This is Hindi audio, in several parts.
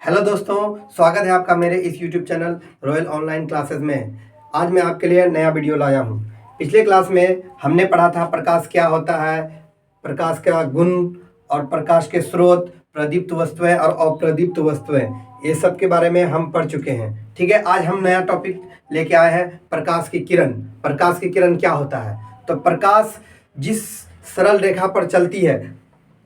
हेलो दोस्तों, स्वागत है आपका मेरे इस YouTube channel royal online classes में। आज मैं आपके लिए नया वीडियो लाया हूं। पिछले क्लास में हमने पढ़ा था प्रकाश क्या होता है, प्रकाश का गुण और प्रकाश के स्रोत, प्रदीप्त वस्तुएं और अप्रदीप्त वस्तुएं, ये सब के बारे में हम पढ़ चुके हैं। ठीक है, आज हम नया टॉपिक लेके आए हैं, प्रकाश की किरण। प्रकाश की किरण क्या होता है? तो प्रकाश जिस सरल रेखा पर चलती है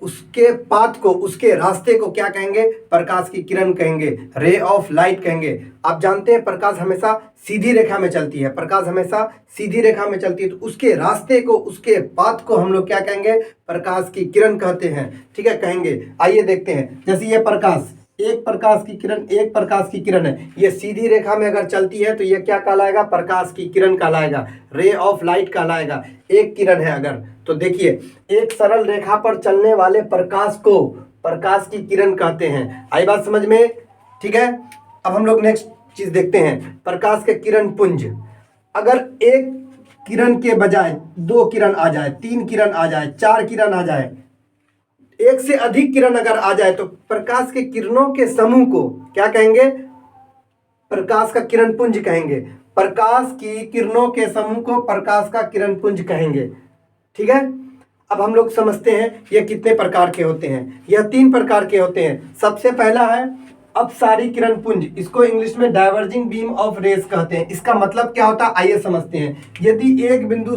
उसके पाथ को, उसके रास्ते को क्या कहेंगे? प्रकाश की किरण कहेंगे, रे ऑफ लाइट कहेंगे। आप जानते हैं प्रकाश हमेशा सीधी रेखा में चलती है, प्रकाश हमेशा सीधी रेखा में चलती है, तो उसके रास्ते को, उसके पाथ को हम लोग क्या कहेंगे? प्रकाश की किरण कहते हैं। ठीक है, कहेंगे। आइए देखते हैं, जैसे ये प्रकाश, एक प्रकाश की किरण, एक प्रकाश की किरण है, ये सीधी रेखा में अगर चलती है तो ये क्या कहलाएगा? प्रकाश की किरण कहलाएगा, रे ऑफ लाइट कहलाएगा। एक किरण है अगर, तो देखिए एक सरल रेखा पर चलने वाले प्रकाश को प्रकाश की किरण कहते हैं। आई बात समझ में? ठीक है, अब हम लोग नेक्स्ट चीज देखते हैं, प्रकाश के किरण पुंज। अगर एक किरण के बजाय दो किरण आ जाए, तीन किरण आ जाए, चार किरण आ जाए, एक से अधिक किरण अगर आ जाए तो प्रकाश के किरणों के समूह को क्या कहेंगे? प्रकाश का किरण पुंज कहेंगे। प्रकाश की किरणों के समूह को प्रकाश का किरण पुंज कहेंगे। ठीक है, अब हम लोग समझते हैं ये कितने प्रकार के होते हैं। यह तीन प्रकार के होते हैं। सबसे पहला है अपसारी किरण पुंज, इसको इंग्लिश में डाइवर्जिंग बीम ऑफ रेस कहते हैं। इसका मतलब क्या होता है, आइए समझते हैं। यदि एक बिंदु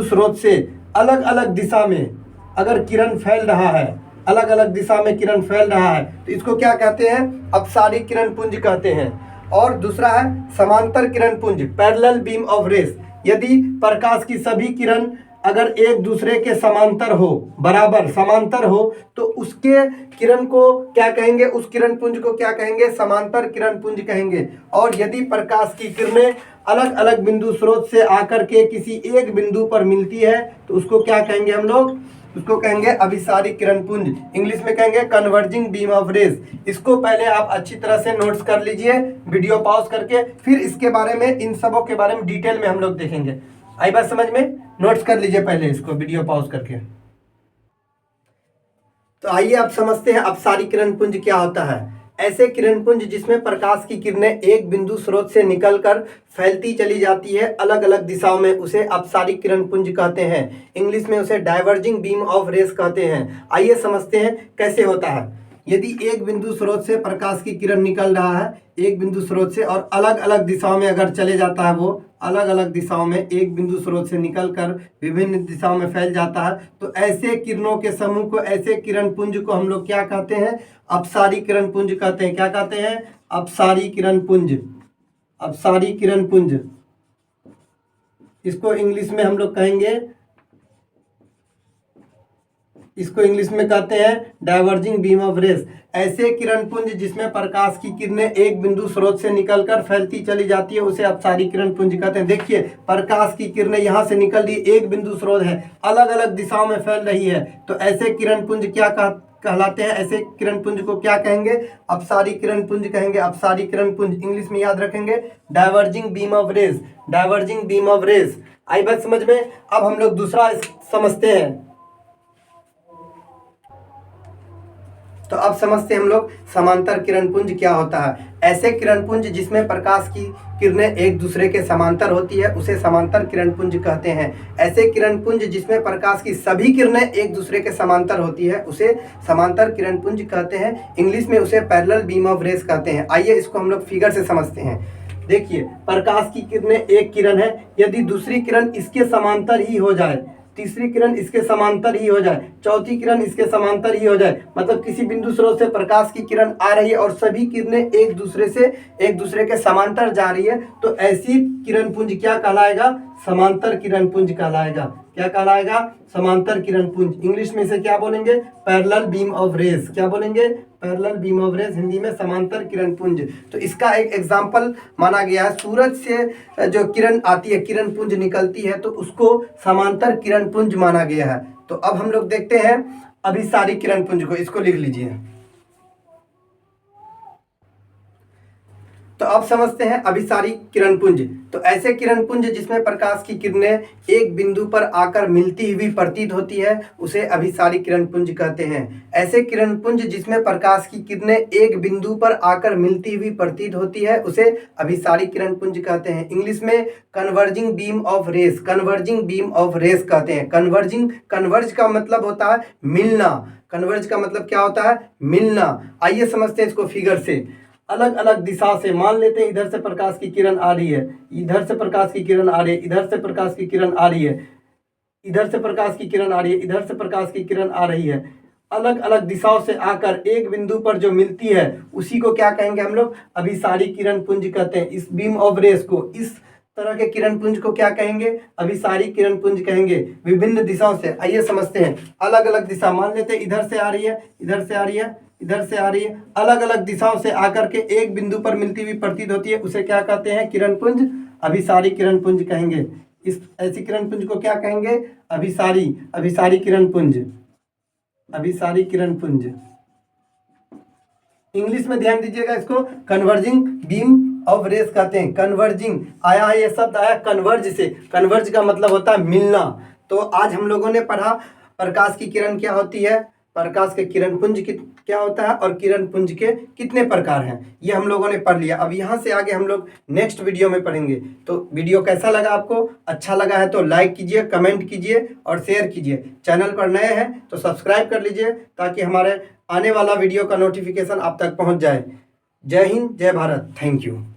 स्रोत से अलग अलग दिशा में अगर किरण फैल रहा है, अलग अलग दिशा में किरण फैल रहा है, तो इसको क्या कहते हैं? अपसारी किरण पुंज कहते हैं। और दूसरा है समांतर किरण पुंज, पैरेलल बीम ऑफ रेस। यदि प्रकाश की सभी किरण अगर एक दूसरे के समांतर हो, बराबर समांतर हो, तो उसके किरण को क्या कहेंगे? उस किरण पुंज को क्या कहेंगे? समांतर किरण पुंज कहेंगे। और यदि प्रकाश की किरणें अलग अलग बिंदु स्रोत से आकर के किसी एक बिंदु पर मिलती है तो उसको क्या कहेंगे हम लोग? उसको कहेंगे अभिसारी किरण पुंज, इंग्लिश में कहेंगे कन्वर्जिंग बीम ऑफ रेज। इसको पहले आप अच्छी तरह से नोट्स कर लीजिए, वीडियो पॉज करके, फिर इसके बारे में, इन सबों के बारे में डिटेल में हम लोग देखेंगे। आई बात समझ में? नोट्स कर लीजिए पहले इसको, वीडियो पॉज करके। तो आइए अब समझते हैं अपसारी किरण पुंज क्या होता है। ऐसे किरण पुंज जिसमें प्रकाश की किरणें एक बिंदु स्रोत से निकलकर फैलती चली जाती है अलग अलग दिशाओं में, उसे अपसारी किरण पुंज कहते हैं। इंग्लिश में उसे डाइवर्जिंग बीम ऑफ रेस कहते हैं। आइए समझते हैं कैसे होता है। यदि एक बिंदु स्रोत से प्रकाश की किरण निकल रहा है, एक बिंदु स्रोत से, और अलग अलग दिशाओं में अगर चले जाता है, वो अलग अलग दिशाओं में एक बिंदु स्रोत से निकलकर विभिन्न दिशाओं में फैल जाता है, तो ऐसे किरणों के समूह को, ऐसे किरण पुंज को हम लोग क्या कहते हैं? अपसारी किरण पुंज कहते हैं। क्या कहते हैं? अपसारी किरण पुंज, अपसारी किरण पुंज। इसको इंग्लिश में हम लोग कहेंगे, इसको इंग्लिश में कहते हैं डाइवर्जिंग बीम ऑफ रेस। ऐसे किरण पुंज जिसमें प्रकाश की किरणें एक बिंदु स्रोत से निकलकर फैलती चली जाती है, उसे अपसारी किरण पुंज कहते हैं। देखिए प्रकाश की किरणें यहाँ से निकल रही, एक बिंदु स्रोत है, अलग अलग दिशाओं में फैल रही है, तो ऐसे किरण पुंज क्या कहलाते हैं? ऐसे किरण पुंज को क्या कहेंगे? अपसारी किरण पुंज कहेंगे। अपसारी किरण पुंज इंग्लिश में याद रखेंगे diverging beam of rays, diverging beam of rays. आई बात समझ में? अब हम लोग दूसरा समझते हैं। तो अब समझते हैं हम लोग समांतर किरण पुंज क्या होता है। ऐसे किरण पुंज जिसमें प्रकाश की किरणें एक दूसरे के समांतर होती है, उसे समांतर किरण पुंज कहते हैं। ऐसे किरण पुंज जिसमें प्रकाश की सभी किरणें एक दूसरे के समांतर होती है, उसे समांतर किरण पुंज कहते हैं। इंग्लिश में उसे पैरेलल बीम ऑफ रेस कहते हैं। आइए इसको हम लोग फिगर से समझते हैं। देखिए प्रकाश की किरणें, एक किरण है, यदि दूसरी किरण इसके समांतर ही हो जाए, तीसरी किरण इसके समांतर ही हो जाए, चौथी किरण इसके समांतर ही हो जाए, मतलब किसी बिंदु स्रोत से प्रकाश की किरण आ रही है और सभी किरणें एक दूसरे के समांतर जा रही है, तो ऐसी किरण पुंज क्या कहलाएगा? समांतर किरण पुंज कहलाएगा। क्या कहलाएगा? समांतर किरण पुंज। इंग्लिश में इसे क्या बोलेंगे? Parallel beam of rays. क्या बोलेंगे? Parallel beam of rays, Hindi में समांतर किरण पुंज। तो इसका एक एग्जाम्पल माना गया है, सूरज से जो किरण आती है, किरण पुंज निकलती है, तो उसको समांतर किरण पुंज माना गया है। तो अब हम लोग देखते हैं अभिसारी किरण पुंज को, इसको लिख लीजिए। तो अब समझते हैं अभिसारी किरण पुंज। तो ऐसे किरण पुंज जिसमें प्रकाश की किरणें एक बिंदु पर आकर मिलती हुई प्रतीत होती है उसे अभिसारी किरण पुंज कहते हैं। ऐसे किरण पुंज जिसमें प्रकाश की किरणें एक बिंदु पर आकर मिलती हुई प्रतीत होती है उसे अभिसारी किरण पुंज कहते हैं। इंग्लिश में converging beam of rays, converging beam of rays कहते हैं। कन्वर्ज का मतलब होता है मिलना। कन्वर्ज का मतलब क्या होता है? मिलना। आइए समझते हैं इसको फिगर से। अलग अलग दिशा से, मान लेते हैं इधर से प्रकाश की किरण आ रही है, इधर से प्रकाश की किरण आ रही है, इधर से प्रकाश की किरण आ रही है, इधर से प्रकाश की किरण आ रही है, इधर से प्रकाश की किरण आ रही है। अलग अलग दिशाओं से आकर एक बिंदु पर जो मिलती है उसी को क्या कहेंगे हम लोग? अभिसारी किरण पुंज कहते हैं। इस बीम ऑफ रेस को, इस तरह के किरण पुंज को क्या कहेंगे? अभिसारी किरण पुंज कहेंगे। विभिन्न दिशाओं से, आइए समझते हैं। अलग अलग दिशा, मान लेते हैं इधर से आ रही है, इधर से आ रही है, इधर से आ रही है, अलग अलग दिशाओं से आकर के एक बिंदु पर मिलती हुई प्रतीत होती है उसे क्या कहते हैं? किरण पुंज, अभिसारी किरण पुंज कहेंगे। इस ऐसी किरण पुंज को क्या कहेंगे? अभिसारी किरण पुंज, अभिसारी किरण पुंज। इंग्लिश में ध्यान दीजिएगा, इसको कन्वर्जिंग बीम ऑफ रेस कहते हैं। कन्वर्जिंग आया है, ये शब्द आया कन्वर्ज से। कन्वर्ज का मतलब होता है मिलना। तो आज हम लोगों ने पढ़ा प्रकाश की किरण क्या होती है, प्रकाश के किरण पुंज क्या होता है और किरण पुंज के कितने प्रकार हैं, ये हम लोगों ने पढ़ लिया। अब यहाँ से आगे हम लोग नेक्स्ट वीडियो में पढ़ेंगे। तो वीडियो कैसा लगा आपको? अच्छा लगा है तो लाइक कीजिए, कमेंट कीजिए और शेयर कीजिए। चैनल पर नए हैं तो सब्सक्राइब कर लीजिए ताकि हमारे आने वाला वीडियो का नोटिफिकेशन आप तक पहुँच जाए। जय हिंद, जय भारत, थैंक यू।